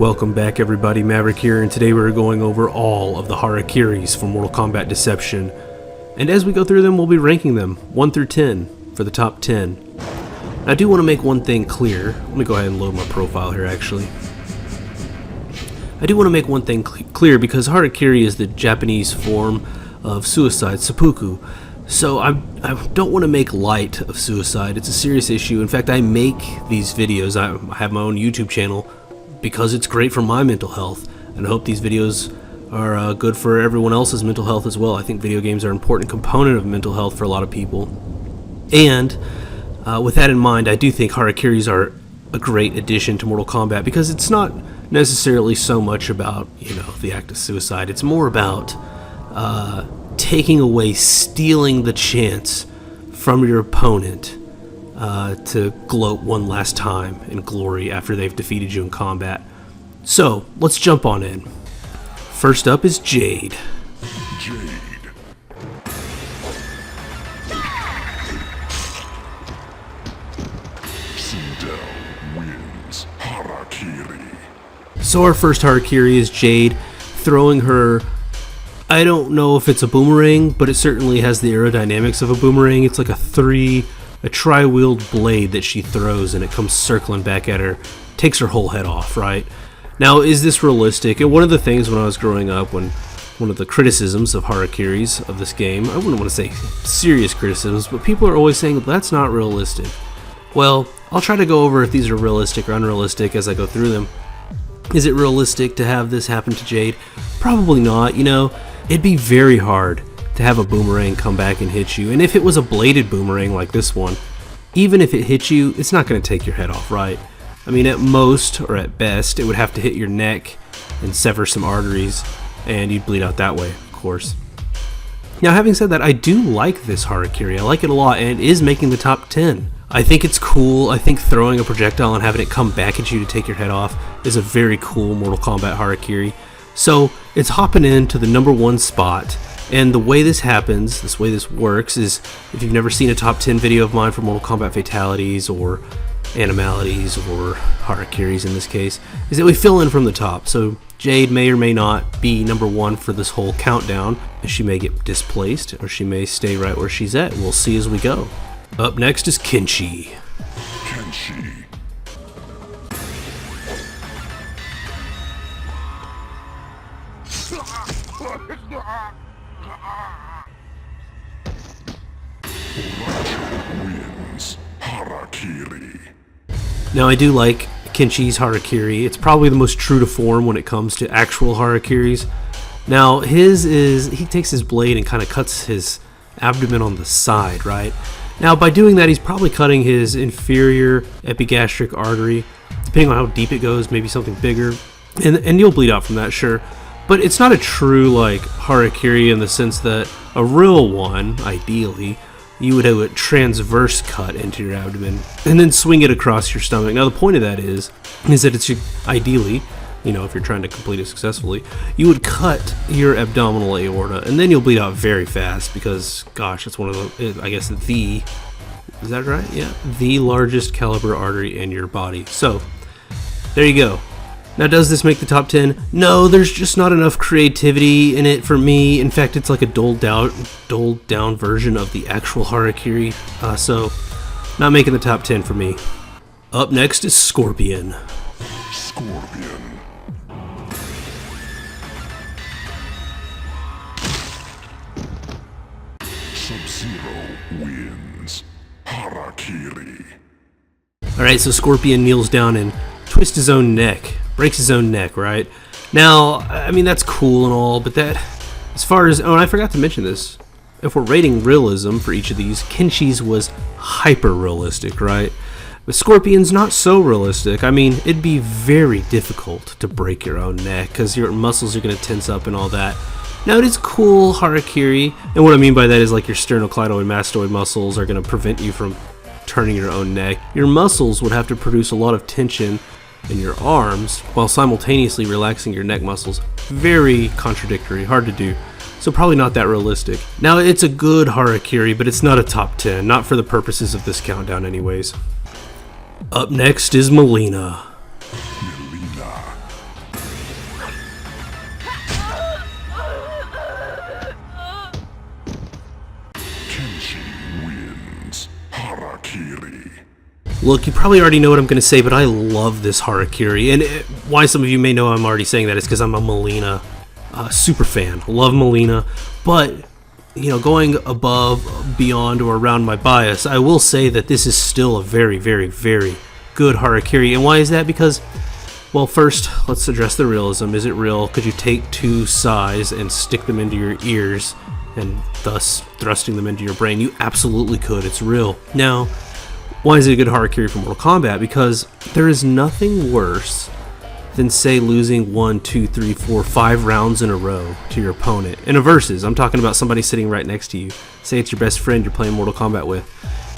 Welcome back everybody, Maverick here, and today we're going over all of the Hara Kiris from Mortal Kombat Deception. And as we go through them, we'll be ranking them 1 through 10 for the top 10. I do want to make one thing clear. Let me go ahead and load my profile here actually. I do want to make one thing clear because Hara Kiri is the Japanese form of suicide, seppuku. So I don't want to make light of suicide. It's a serious issue. In fact, I make these videos. I have my own YouTube channel because it's great for my mental health, and I hope these videos are good for everyone else's mental health as well. I think video games are an important component of mental health for a lot of people. And with that in mind, I do think Hara Kiris are a great addition to Mortal Kombat because it's not necessarily so much about, the act of suicide. It's more about taking away, stealing the chance from your opponent to gloat one last time in glory after they've defeated you in combat. So, let's jump on in. First up is Jade. Wins Hara Kiri. So our first Hara Kiri is Jade throwing her, I don't know if it's a boomerang, but it certainly has the aerodynamics of a boomerang. It's like a tri-wheeled blade that she throws, and it comes circling back at her, takes her whole head off, right? Now, is this realistic? And one of the things when I was growing up, one of the criticisms of Hara Kiris of this game, I wouldn't want to say serious criticisms, but people are always saying that's not realistic. Well, I'll try to go over if these are realistic or unrealistic as I go through them. Is it realistic to have this happen to Jade? Probably not. It'd be very hard to have a boomerang come back and hit you. And if it was a bladed boomerang like this one, even if it hit you, it's not going to take your head off, right? I mean, at most, or at best, it would have to hit your neck and sever some arteries, and you'd bleed out that way, of course. Now, having said that, I do like this Hara Kiri. I like it a lot, and it is making the top 10. I think it's cool. I think throwing a projectile and having it come back at you to take your head off is a very cool Mortal Kombat Hara Kiri. So, it's hopping into the number 1 spot. And the way this happens, this way this works, is if you've never seen a top 10 video of mine for Mortal Kombat fatalities or animalities or Hara Kiris in this case, is that we fill in from the top. So Jade may or may not be number 1 for this whole countdown. She may get displaced or she may stay right where she's at. We'll see as we go. Up next is Kenshi. Wins Hara Kiri. Now I do like Kenshi's Hara Kiri. It's probably the most true to form when it comes to actual Hara Kiris. Now his is, he takes his blade and kind of cuts his abdomen on the side, right? Now by doing that he's probably cutting his inferior epigastric artery, depending on how deep it goes, maybe something bigger, and you'll bleed out from that, sure. But it's not a true Hara Kiri in the sense that a real one, ideally, you would have a transverse cut into your abdomen and then swing it across your stomach. Now the point of that is that it's ideally, if you're trying to complete it successfully, you would cut your abdominal aorta and then you'll bleed out very fast because, gosh, it's one of the, I guess is that right? Yeah, the largest caliber artery in your body. So there you go. Now, does this make the top 10? No, there's just not enough creativity in it for me. In fact, it's like a doled down version of the actual Hara Kiri. So, not making the top 10 for me. Up next is Scorpion. Sub-Zero wins Hara Kiri. Alright, so Scorpion kneels down and twists his own neck. Breaks his own neck, right? Now, I mean, that's cool and all, but that, as far as, and I forgot to mention this, if we're rating realism for each of these, Kenshi's was hyper-realistic, right? But Scorpion's not so realistic. I mean, it'd be very difficult to break your own neck, because your muscles are going to tense up and all that. Now, it is cool, Hara Kiri, and what I mean by that is your sternocleidoid mastoid muscles are going to prevent you from turning your own neck. Your muscles would have to produce a lot of tension in your arms while simultaneously relaxing your neck muscles. Very contradictory, hard to do. So probably not that realistic. Now it's a good Hara Kiri, but it's not a top 10, not for the purposes of this countdown anyways. Up next is Melina. Look, you probably already know what I'm going to say, but I love this Hara Kiri. And why some of you may know I'm already saying that is because I'm a Mileena super fan. Love Mileena. But, you know, going above, beyond, or around my bias, I will say that this is still a very, very, very good Hara Kiri. And why is that? Because, well, first, let's address the realism. Is it real? Could you take two sais and stick them into your ears and thus thrusting them into your brain? You absolutely could. It's real. Now, why is it a good Hara Kiri for Mortal Kombat? Because there is nothing worse than, say, losing 1, 2, 3, 4, 5 rounds in a row to your opponent. In a versus, I'm talking about somebody sitting right next to you. Say it's your best friend you're playing Mortal Kombat with.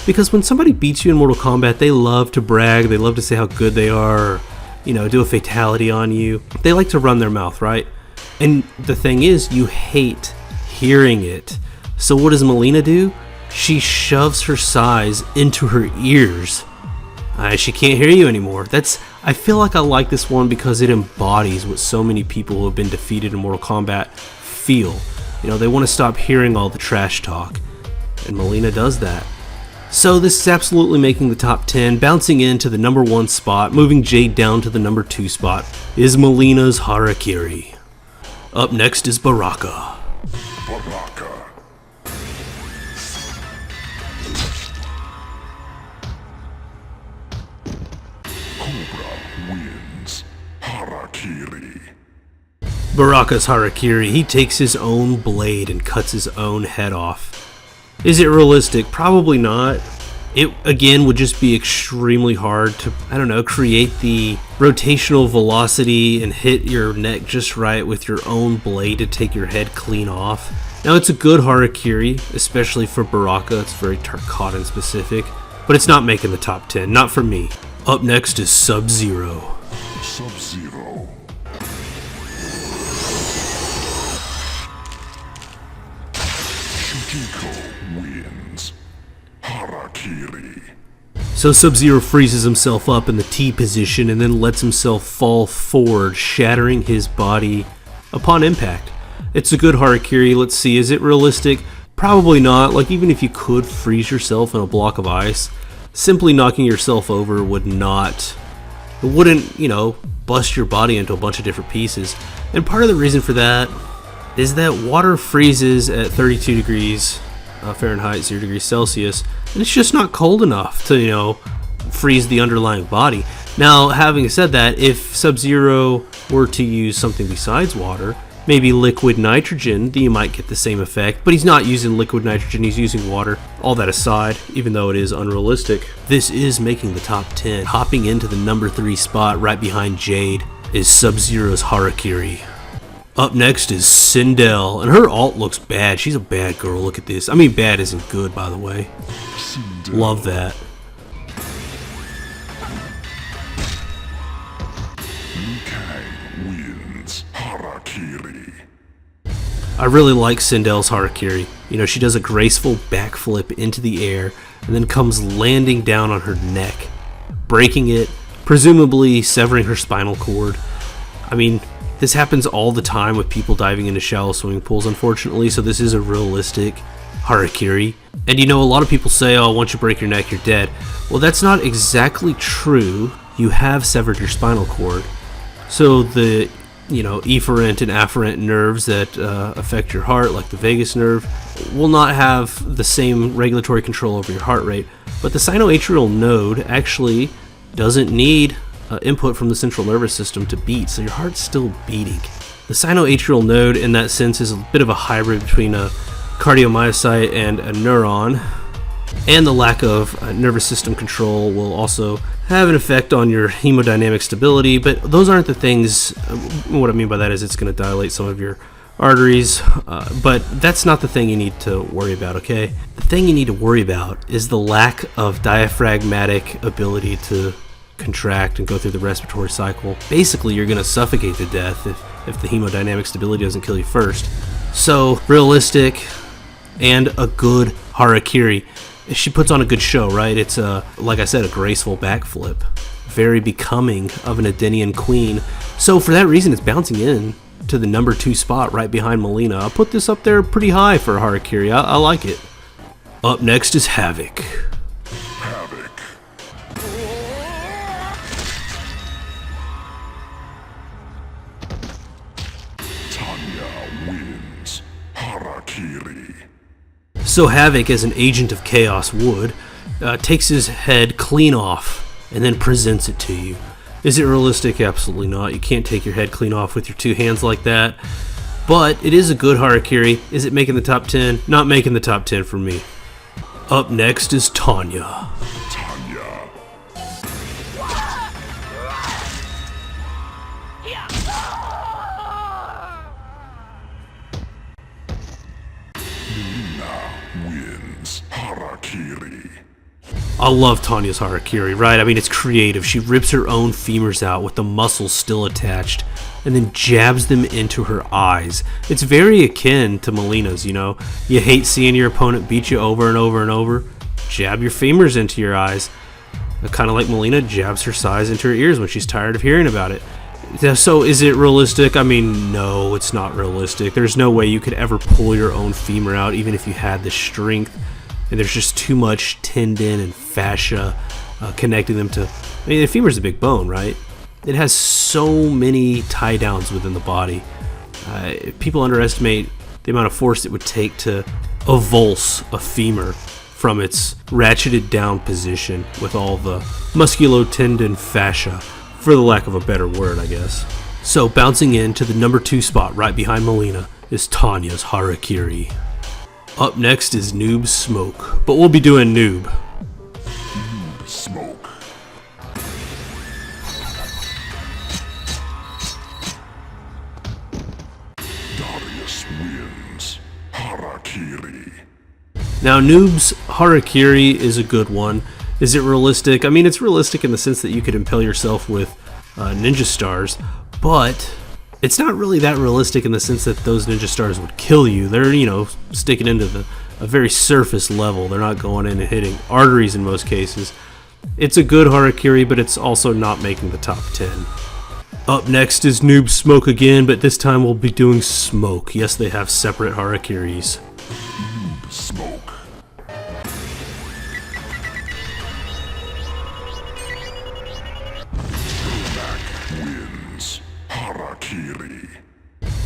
Because when somebody beats you in Mortal Kombat, they love to brag, they love to say how good they are, or, you know, do a fatality on you. They like to run their mouth, right? And the thing is, you hate hearing it. So what does Mileena do? She shoves her sais into her ears. She can't hear you anymore. I feel like I like this one because it embodies what so many people who have been defeated in Mortal Kombat feel. You know, they want to stop hearing all the trash talk, and Mileena does that. So this is absolutely making the top 10, bouncing into the number 1 spot, moving Jade down to the number 2 spot, is Mileena's Hara Kiri. Up next is Baraka. Baraka. Cobra wins. Hara Kiri. Baraka's Hara Kiri, he takes his own blade and cuts his own head off. Is it realistic? Probably not. It, again, would just be extremely hard to, I don't know, create the rotational velocity and hit your neck just right with your own blade to take your head clean off. Now, it's a good Hara Kiri, especially for Baraka. It's very Tarkatan specific, but it's not making the top 10, not for me. Up next is Sub-Zero. Sub-Zero. Shujiko wins. Hara Kiri. So Sub-Zero freezes himself up in the T position and then lets himself fall forward, shattering his body upon impact. It's a good Hara Kiri. Let's see, is it realistic? Probably not. Like, even if you could freeze yourself in a block of ice, simply knocking yourself over wouldn't, you know, bust your body into a bunch of different pieces. And part of the reason for that is that water freezes at 32 degrees Fahrenheit, 0 degrees Celsius, and it's just not cold enough to, you know, freeze the underlying body. Now, having said that, if Sub-Zero were to use something besides water, maybe liquid nitrogen, then you might get the same effect, but he's not using liquid nitrogen, he's using water. All that aside, even though it is unrealistic, this is making the top 10. Hopping into the number 3 spot right behind Jade is Sub-Zero's Hara Kiri. Up next is Sindel, and her ult looks bad. She's a bad girl, look at this. I mean, bad isn't good, by the way. Sindel. Love that. Liu Kang wins. Hara Kiri. I really like Sindel's Hara Kiri. You know, she does a graceful backflip into the air and then comes landing down on her neck, breaking it, presumably severing her spinal cord. I mean, this happens all the time with people diving into shallow swimming pools, unfortunately, so this is a realistic Hara Kiri. And you know, a lot of people say, oh, once you break your neck, you're dead. Well, that's not exactly true. You have severed your spinal cord. So the, you know, efferent and afferent nerves that affect your heart, like the vagus nerve, will not have the same regulatory control over your heart rate. But the sinoatrial node actually doesn't need input from the central nervous system to beat, so your heart's still beating. The sinoatrial node, in that sense, is a bit of a hybrid between a cardiomyocyte and a neuron, and the lack of nervous system control will also have an effect on your hemodynamic stability, but those aren't the things. What I mean by that is it's going to dilate some of your arteries, but that's not the thing you need to worry about, okay? The thing you need to worry about is the lack of diaphragmatic ability to contract and go through the respiratory cycle. Basically, you're going to suffocate to death if the hemodynamic stability doesn't kill you first. So, realistic and a good Hara Kiri. She puts on a good show, right? It's, like I said, a graceful backflip. Very becoming of an Edenian queen. So, for that reason, it's bouncing in to the number 2 spot right behind Mileena. I'll put this up there pretty high for Hara Kiri. I like it. Up next is Havoc. Havoc. So Havoc, as an agent of chaos would, takes his head clean off and then presents it to you. Is it realistic? Absolutely not. You can't take your head clean off with your two hands like that. But it is a good Hara Kiri. Is it making the top 10? Not making the top 10 for me. Up next is Tanya. Tanya. Melina wins. Hara Kiri. I love Tanya's Hara Kiri, right? I mean, it's creative. She rips her own femurs out with the muscles still attached and then jabs them into her eyes. It's very akin to Melina's, you know? You hate seeing your opponent beat you over and over and over. Jab your femurs into your eyes. Kind of like Melina jabs her size into her ears when she's tired of hearing about it. So is it realistic? I mean, no, it's not realistic. There's no way you could ever pull your own femur out, even if you had the strength. And there's just too much tendon and fascia connecting them to... I mean, the femur's a big bone, right? It has so many tie downs within the body. People underestimate the amount of force it would take to avulse a femur from its ratcheted down position with all the musculotendon fascia, for the lack of a better word, I guess. So bouncing into the number 2 spot right behind Melina is Tanya's Hara Kiri. Up next is Noob Smoke, but we'll be doing Noob. Smoke. Darius wins. Hara Kiri. Now, Noob's Hara Kiri is a good one. Is it realistic? I mean, it's realistic in the sense that you could impale yourself with ninja stars, but it's not really that realistic in the sense that those ninja stars would kill you. They're, you know, sticking into a very surface level. They're not going in and hitting arteries in most cases. It's a good Hara Kiri, but it's also not making the top 10. Up next is Noob Smoke again, but this time we'll be doing Smoke. Yes, they have separate Hara Kiris. Noob Smoke. Wins. Hara Kiri.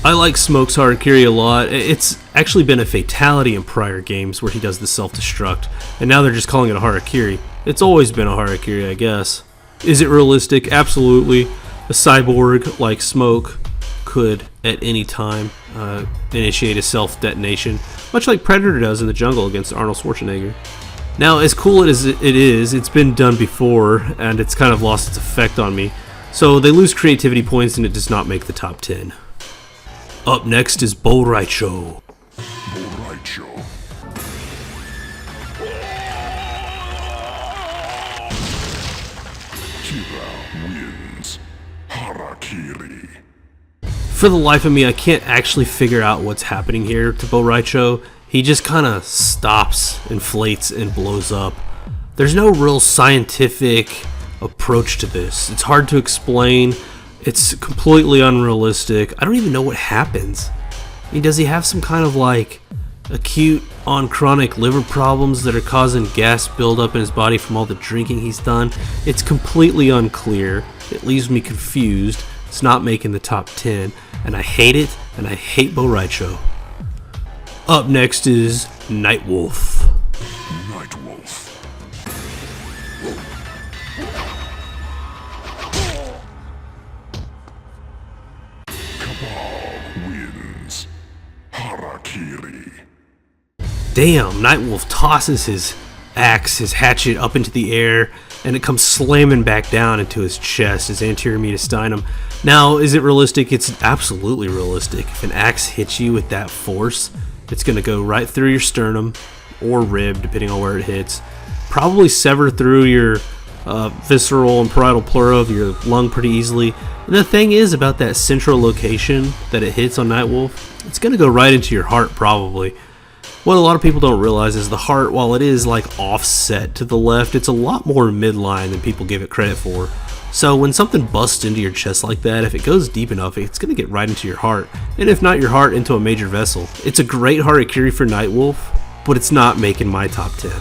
I like Smoke's Hara Kiri a lot. It's actually been a fatality in prior games where he does the self-destruct, and now they're just calling it a Hara Kiri. It's always been a Hara Kiri, I guess. Is it realistic? Absolutely. A cyborg like Smoke could, at any time, initiate a self-detonation, much like Predator does in the jungle against Arnold Schwarzenegger. Now, as cool as it is, it's been done before, and it's kind of lost its effect on me. So they lose creativity points, and it does not make the top 10. Up next is Bo Raicho. Boraicho. Kira wins. Hara Kiri. For the life of me, I can't actually figure out what's happening here to Bo Raicho. He just kind of stops, inflates, and blows up. There's no real scientific approach to this. It's hard to explain. It's completely unrealistic. I don't even know what happens. I mean, does he have some kind of like acute on chronic liver problems that are causing gas buildup in his body from all the drinking he's done? It's completely unclear. It leaves me confused. It's not making the top 10, and I hate it, and I hate Bo Raicho. Up next is Nightwolf. Nightwolf. Cabal wins. Hara Kiri. Damn, Nightwolf tosses his axe, his hatchet, up into the air, and it comes slamming back down into his chest, his anterior mediastinum. Now, is it realistic? It's absolutely realistic. If an axe hits you with that force, it's going to go right through your sternum or rib, depending on where it hits. Probably sever through your visceral and parietal pleura of your lung pretty easily. And the thing is about that central location that it hits on Nightwolf, it's going to go right into your heart probably. What a lot of people don't realize is the heart, while it is like offset to the left, it's a lot more midline than people give it credit for. So when something busts into your chest like that, if it goes deep enough, it's going to get right into your heart. And if not your heart, into a major vessel. It's a great Hara Kiri for Nightwolf, but it's not making my top 10.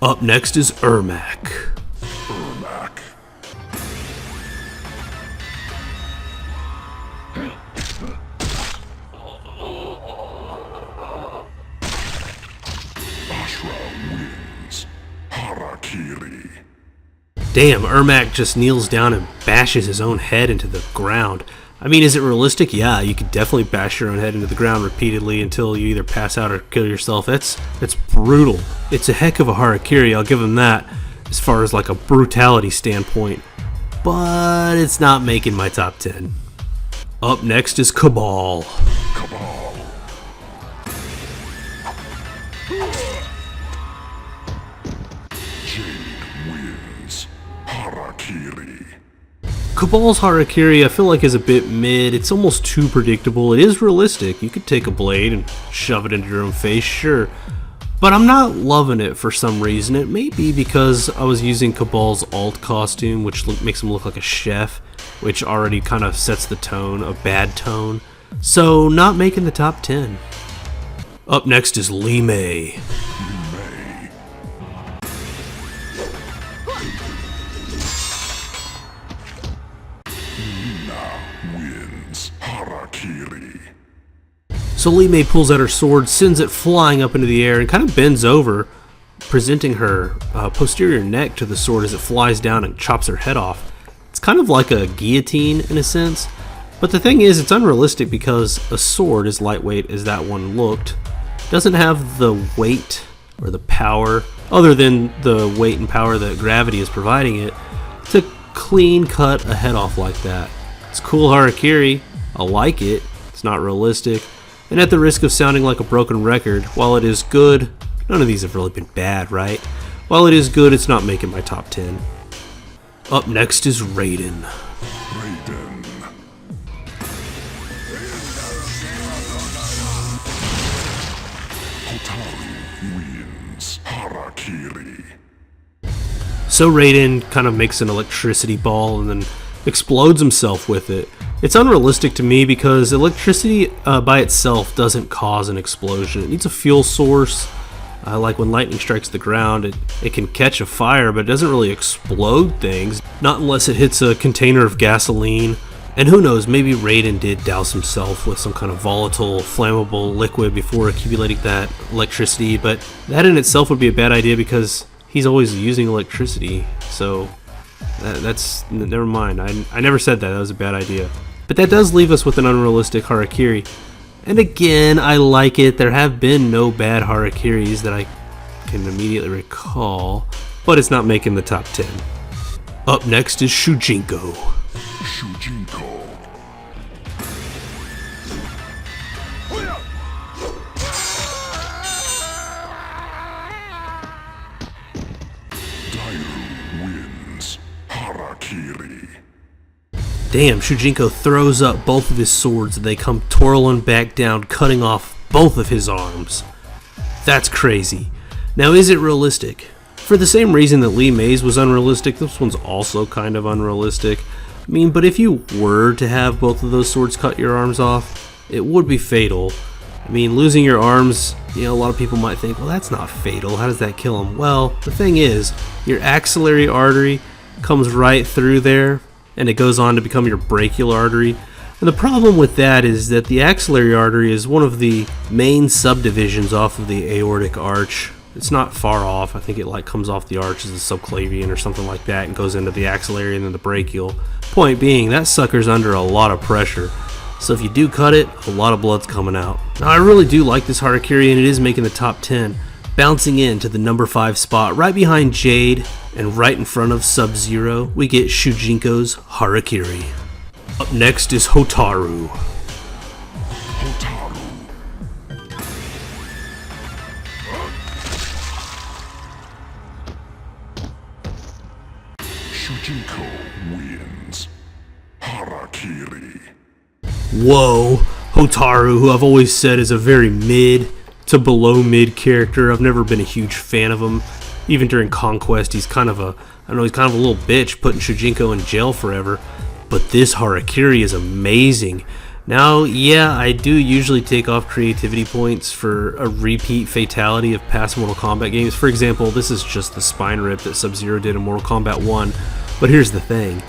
Up next is Ermac. Ermac. Damn, Ermac just kneels down and bashes his own head into the ground. I mean, is it realistic? Yeah, you could definitely bash your own head into the ground repeatedly until you either pass out or kill yourself. That's brutal. It's a heck of a harakiri, I'll give him that, as far as like a brutality standpoint. But it's not making my top 10. Up next is Cabal. Cabal. Jade wins. Hara Kiri. Cabal's harakiri I feel like is a bit mid. It's almost too predictable. It is realistic. You could take a blade and shove it into your own face, sure. But I'm not loving it for some reason. It may be because I was using Cabal's alt costume, which makes him look like a chef, which already kind of sets the tone, a bad tone. So not making the top 10. Up next is Li Mei. Wins. Hara Kiri. So Li Mei pulls out her sword, sends it flying up into the air, and kind of bends over, presenting her posterior neck to the sword as it flies down and chops her head off. It's kind of like a guillotine in a sense, but the thing is, it's unrealistic because a sword, as lightweight as that one looked, doesn't have the weight or the power, other than the weight and power that gravity is providing it, to clean cut a head off like that. It's cool harakiri, I like it, it's not realistic, and at the risk of sounding like a broken record, while it is good, none of these have really been bad, right? While it is good, it's not making my top 10. Up next is Raiden. Raiden. Hotaru wins. Hara Kiri. So Raiden kind of makes an electricity ball and then explodes himself with it. It's unrealistic to me because electricity by itself doesn't cause an explosion. It needs a fuel source. Like when lightning strikes the ground, it can catch a fire, but it doesn't really explode things. Not unless it hits a container of gasoline. And who knows, maybe Raiden did douse himself with some kind of volatile, flammable liquid before accumulating that electricity, but that in itself would be a bad idea because he's always using electricity. So that's never mind. I never said that. That was a bad idea. But that does leave us with an unrealistic harakiri. And again, I like it. There have been no bad harakiris that I can immediately recall, but it's not making the top 10. Up next is Shujinko. Shujinko. Dairu wins. Hara Kiri. Damn, Shujinko throws up both of his swords and they come twirling back down, cutting off both of his arms. That's crazy. Now, is it realistic? For the same reason that Li Mei's was unrealistic, this one's also kind of unrealistic. I mean, but if you were to have both of those swords cut your arms off, it would be fatal. I mean, losing your arms, a lot of people might think, well, that's not fatal. How does that kill him? Well, the thing is, your axillary artery comes right through there, and it goes on to become your brachial artery. And the problem with that is that the axillary artery is one of the main subdivisions off of the aortic arch. It's not far off. I think it comes off the arch as the subclavian or something like that and goes into the axillary and then the brachial. Point being, that sucker's under a lot of pressure. So if you do cut it, a lot of blood's coming out. Now, I really do like this harakiri, and it is making the top 10. Bouncing into the number 5 spot, right behind Jade, and right in front of Sub-Zero, we get Shujinko's harakiri. Up next is Hotaru. Hotaru. Shujinko wins. Hara Kiri. Whoa, Hotaru, who I've always said is a very mid to below mid character. I've never been a huge fan of him. Even during Conquest, he's kind of a little bitch putting Shujinko in jail forever. But this harakiri is amazing. Now, yeah, I do usually take off creativity points for a repeat fatality of past Mortal Kombat games. For example, this is just the spine rip that Sub-Zero did in Mortal Kombat 1. But here's the thing.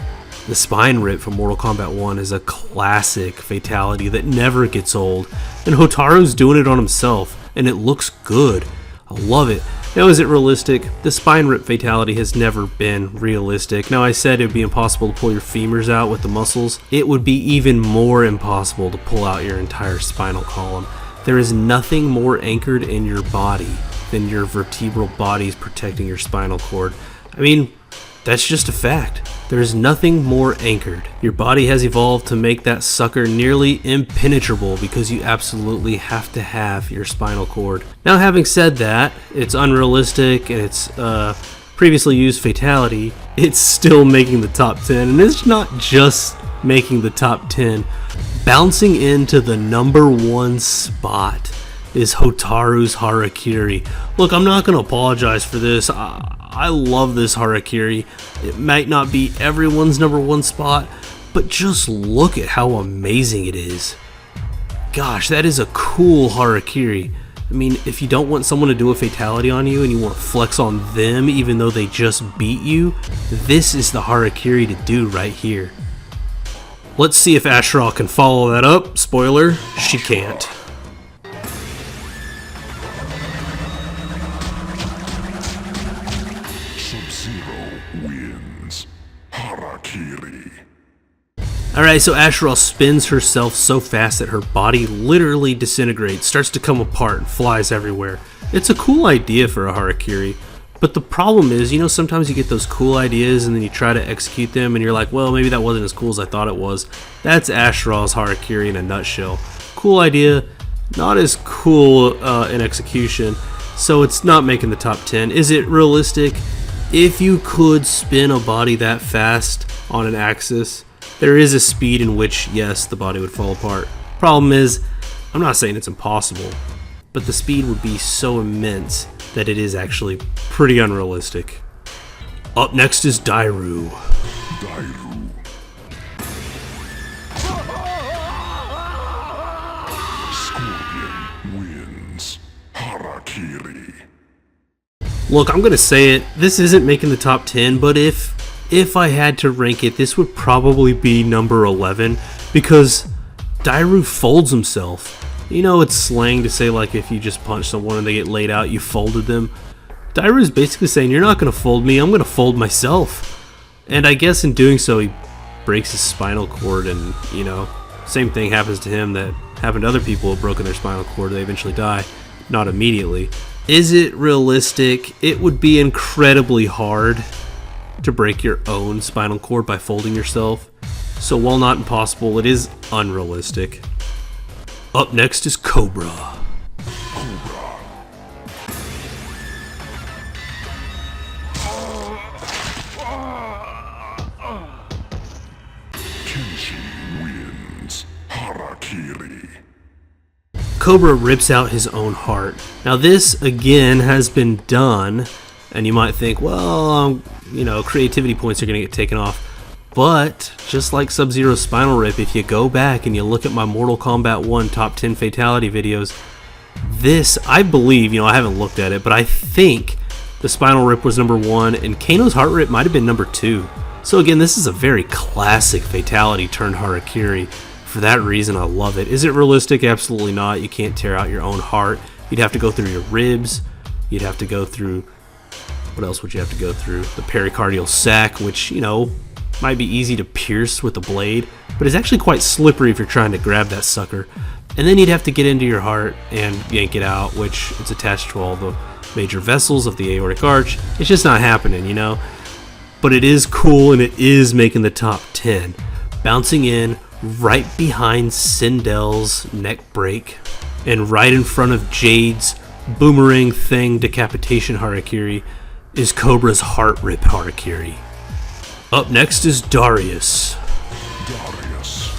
The spine rip from Mortal Kombat 1 is a classic fatality that never gets old. And Hotaru's doing it on himself, and it looks good. I love it. Now, is it realistic? The spine rip fatality has never been realistic. Now, I said it would be impossible to pull your femurs out with the muscles. It would be even more impossible to pull out your entire spinal column. There is nothing more anchored in your body than your vertebral bodies protecting your spinal cord. I mean, that's just a fact. There's nothing more anchored. Your body has evolved to make that sucker nearly impenetrable because you absolutely have to have your spinal cord. Now, having said that, it's unrealistic and it's previously used fatality. It's still making the top 10, and it's not just making the top 10. Bouncing into the number 1 spot is Hotaru's Hara Kiri. Look, I'm not going to apologize for this. I love this Hara Kiri. It might not be everyone's number 1 spot, but just look at how amazing it is. Gosh, that is a cool Hara Kiri. I mean, if you don't want someone to do a fatality on you and you want to flex on them even though they just beat you, this is the Hara Kiri to do right here. Let's see if Ashura can follow that up. Spoiler, she can't. Sub-Zero wins. Hara Kiri. Alright, so Ashura spins herself so fast that her body literally disintegrates, starts to come apart, and flies everywhere. It's a cool idea for a Hara Kiri, but the problem is, you know, sometimes you get those cool ideas and then you try to execute them and you're like, well, maybe that wasn't as cool as I thought it was. That's Ashura's Hara Kiri in a nutshell. Cool idea, not as cool in execution, so it's not making the top 10. Is it realistic? If you could spin a body that fast on an axis, there is a speed in which, yes, the body would fall apart. Problem is, I'm not saying it's impossible, but the speed would be so immense that it is actually pretty unrealistic. Up next is Dairu. Dairu. Scorpion wins. Hara Kiri. Look, I'm gonna say it, this isn't making the top 10, but if I had to rank it, this would probably be number 11, because Dairu folds himself. You know, it's slang to say, like, if you just punch someone and they get laid out, you folded them. Dairu's basically saying, you're not gonna fold me, I'm gonna fold myself. And I guess in doing so, he breaks his spinal cord, and, you know, same thing happens to him that happened to other people who have broken their spinal cord. They eventually die, not immediately. Is it realistic? It would be incredibly hard to break your own spinal cord by folding yourself. So while not impossible, it is unrealistic. Up next is Cobra. Cobra. Kenshi wins. Hara Kiri. Cobra rips out his own heart. Now this, again, has been done, and you might think, well, you know, creativity points are going to get taken off. But, just like Sub-Zero's spinal rip, if you go back and you look at my Mortal Kombat 1 top 10 fatality videos, this, I believe, you know, I haven't looked at it, but I think the spinal rip was number 1, and Kano's heart rip might have been number 2. So again, this is a very classic fatality turned Hara Kiri. For that reason, I love it. Is it realistic? Absolutely not. You can't tear out your own heart. You'd have to go through your ribs. You'd have to go through, what else would you have to go through? The pericardial sac, which, you know, might be easy to pierce with a blade, but it's actually quite slippery if you're trying to grab that sucker. And then you'd have to get into your heart and yank it out, which it's attached to all the major vessels of the aortic arch. It's just not happening, you know? But it is cool, and it is making the top 10. Bouncing in right behind Sindel's neck break, and right in front of Jade's boomerang thing decapitation Hara Kiri is Cobra's heart rip Hara Kiri. Up next is Darius. Darius.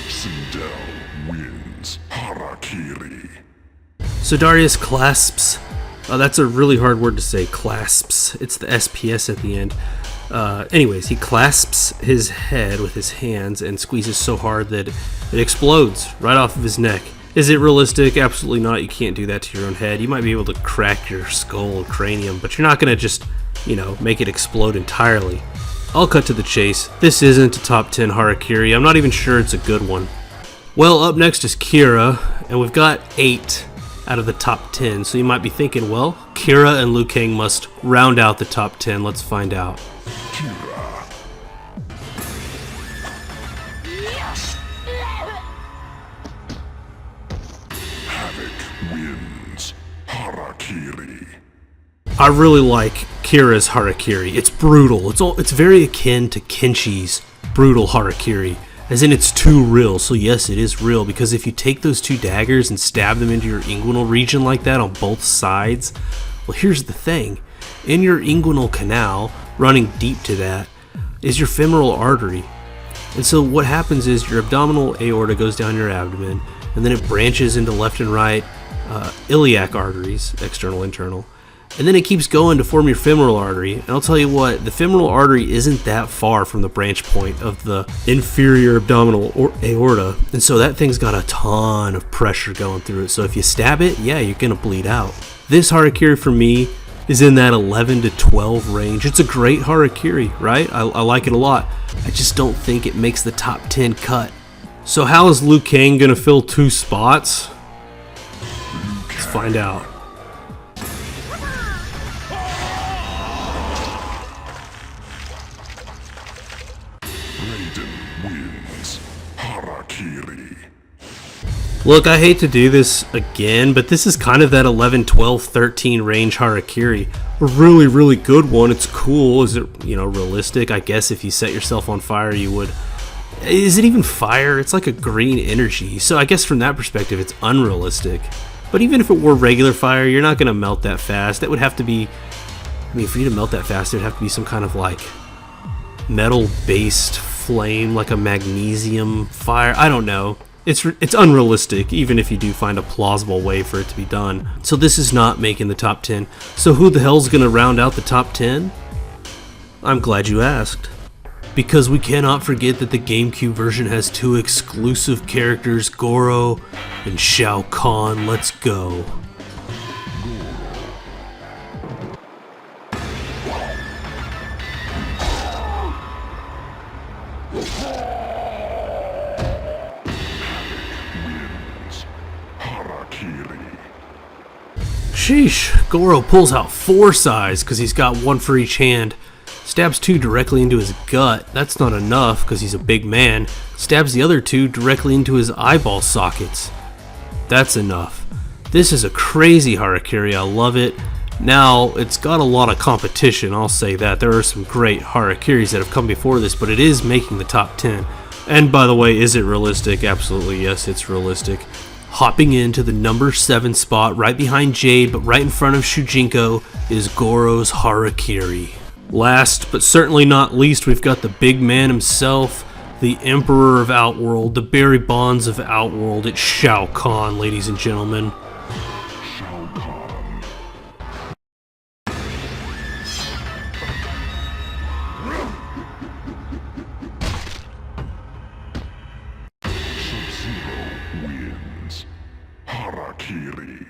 Sindel wins. Hara Kiri. So Darius clasps, that's a really hard word to say, clasps, it's the SPS at the end. Anyways, he clasps his head with his hands and squeezes so hard that it explodes right off of his neck. Is it realistic? Absolutely not. You can't do that to your own head. You might be able to crack your skull and cranium, but you're not going to just, you know, make it explode entirely. I'll cut to the chase. This isn't a top 10 Hara Kiri. I'm not even sure it's a good one. Well, up next is Kira, and we've got 8 out of the top 10. So you might be thinking, well, Kira and Liu Kang must round out the top 10. Let's find out. Kira. Havoc wins. Hara Kiri. I really like Kira's Hara Kiri. It's brutal. It's very akin to Kenshi's brutal Hara Kiri, as in it's too real. So yes, it is real, because if you take those 2 daggers and stab them into your inguinal region like that on both sides, well, here's the thing. In your inguinal canal, running deep to that, is your femoral artery. And so what happens is your abdominal aorta goes down your abdomen, and then it branches into left and right iliac arteries, external, internal. And then it keeps going to form your femoral artery. And I'll tell you what, the femoral artery isn't that far from the branch point of the inferior abdominal aorta. And so that thing's got a ton of pressure going through it. So if you stab it, yeah, you're going to bleed out. This Hara Kiri for me is in that 11 to 12 range. It's a great Hara Kiri, right? I like it a lot. I just don't think it makes the top 10 cut. So how is Liu Kang going to fill 2 spots? Let's find out. Wins. Hara Kiri. Look, I hate to do this again, but this is kind of that 11, 12, 13 range Hara Kiri. A really, really good one. It's cool. Is it, realistic? I guess if you set yourself on fire, you would. Is it even fire? It's like a green energy. So I guess from that perspective, it's unrealistic. But even if it were regular fire, you're not going to melt that fast. That would have to be, for you to melt that fast, there'd have to be some kind of like metal-based flame, like a magnesium fire. I don't know. It's unrealistic, even if you do find a plausible way for it to be done. So this is not making the top 10. So who the hell's gonna round out the top 10? I'm glad you asked. Because we cannot forget that the GameCube version has 2 exclusive characters, Goro and Shao Kahn. Let's go. Sheesh, Goro pulls out 4 sais because he's got 1 for each hand. Stabs 2 directly into his gut. That's not enough because he's a big man. Stabs the other 2 directly into his eyeball sockets. That's enough. This is a crazy Hara Kiri. I love it. Now, it's got a lot of competition, I'll say that. There are some great Hara Kiris that have come before this, but it is making the top 10. And by the way, is it realistic? Absolutely, yes, it's realistic. Hopping into the number 7 spot, right behind Jade, but right in front of Shujinko, is Goro's Hara Kiri. Last, but certainly not least, we've got the big man himself, the Emperor of Outworld, the Barry Bonds of Outworld. It's Shao Kahn, ladies and gentlemen. Shao Kahn. Sub-Zero wins. Hara Kiri.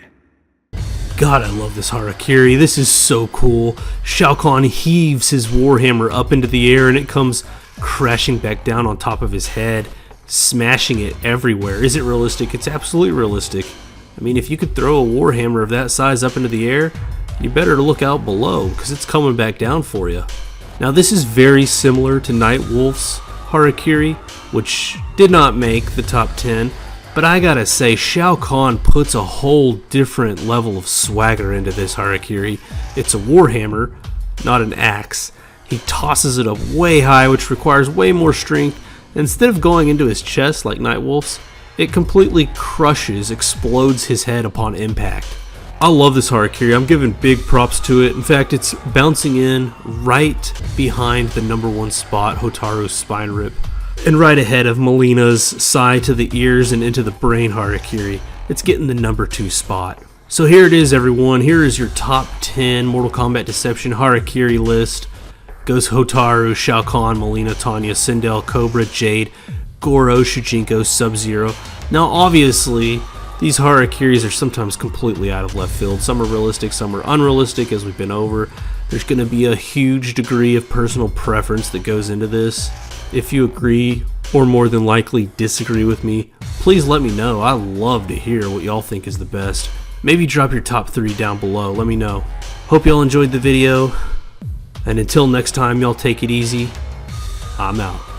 God, I love this Hara Kiri. This is so cool. Shao Kahn heaves his Warhammer up into the air and it comes crashing back down on top of his head, smashing it everywhere. Is it realistic? It's absolutely realistic. I mean, if you could throw a Warhammer of that size up into the air, you better look out below because it's coming back down for you. Now, this is very similar to Nightwolf's Hara Kiri, which did not make the top 10. But I gotta say, Shao Kahn puts a whole different level of swagger into this Hara Kiri. It's a Warhammer, not an axe. He tosses it up way high, which requires way more strength. Instead of going into his chest like Nightwolf's, it completely crushes, explodes his head upon impact. I love this Hara Kiri. I'm giving big props to it. In fact, it's bouncing in right behind the number 1 spot, Hotaru's spine rip. And right ahead of Melina's sai to the ears and into the brain Hara Kiri. It's getting the number 2 spot. So here it is, everyone. Here is your top 10 Mortal Kombat Deception Hara Kiri list. Goes Hotaru, Shao Kahn, Melina, Tanya, Sindel, Cobra, Jade, Goro, Shujinko, Sub-Zero. Now obviously, these Hara Kiris are sometimes completely out of left field. Some are realistic, some are unrealistic, as we've been over. There's going to be a huge degree of personal preference that goes into this. If you agree, or more than likely disagree with me, please let me know. I love to hear what y'all think is the best. Maybe drop your top 3 down below. Let me know. Hope y'all enjoyed the video. And until next time, y'all take it easy. I'm out.